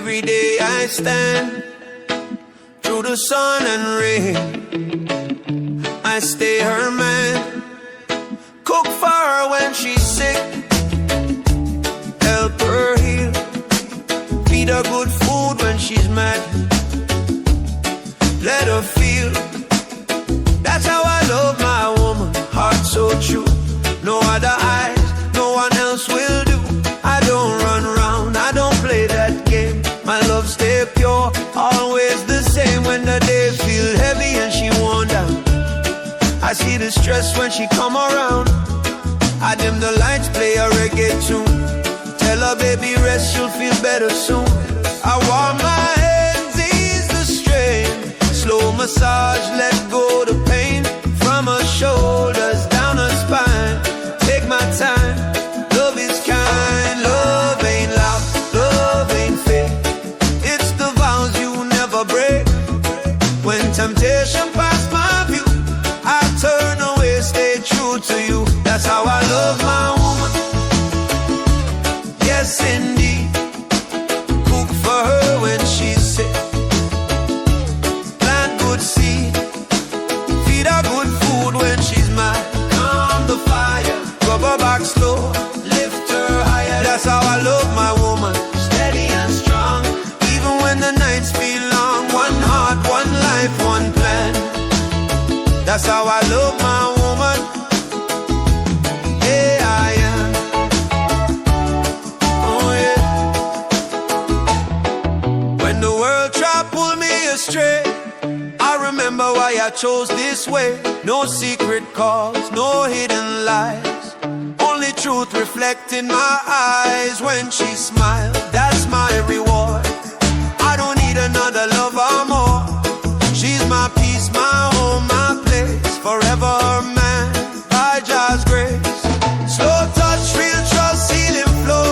Every day I stand through the sun and rain. I stay her man, cook for her when she's sick, help her heal, feed her good food when she's mad, let her feel. That's how I love my woman, heart so true. No other eyes, no one else will do. I don't run round, I don't play that game. My love stay pure, always the same. When the day feel heavy and she worn down, I see the stress when she come around. I dim the lights, play a reggae tune. Tell her baby rest, she'll feel better soon. I warm my hands, ease the strain. Slow massage, let go the pain. From her shoulders down her spine. Take my time, love is kind. Love ain't loud, love ain't fake. It's the vows you never break. When temptation pass my view, I turn away, stay true to you. That's how I love my woman. Yes, indeed. Cook for her when she's sick, plant good seed, feed her good food when she's mad. Calm the fire, rub her back slow, lift her higher. That's how I love my woman. Steady and strong, even when the nights feel long. One heart, one life, one plan. That's how I love my woman. Yeah, I am. Oh yeah. When the world tried to pull me astray, I remember why I chose this way. No secret calls, no hidden lies. Only truth reflect in my eyes. When she smiles, that's my reward. I don't need another lover more. She's my peace, my home, my place. Forever her man, by God's grace. Slow touch, real trust, healing flow.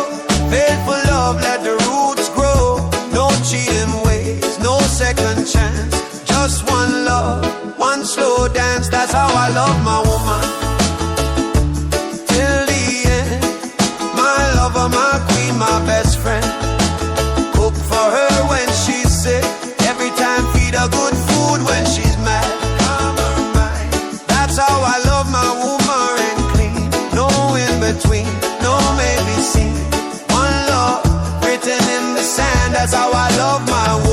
Faithful love, let the roots grow. No cheating ways, no second chance. Just one love, one slow dance. That's how I love my woman. Till the end, my lover, my queen, my best friend. Cook for her when she's sick. Every time feed her good food when she's mad. Calm her mind. That's how I love my woman clean. No in between, no maybe seen. One love written in the sand. That's how I love my woman.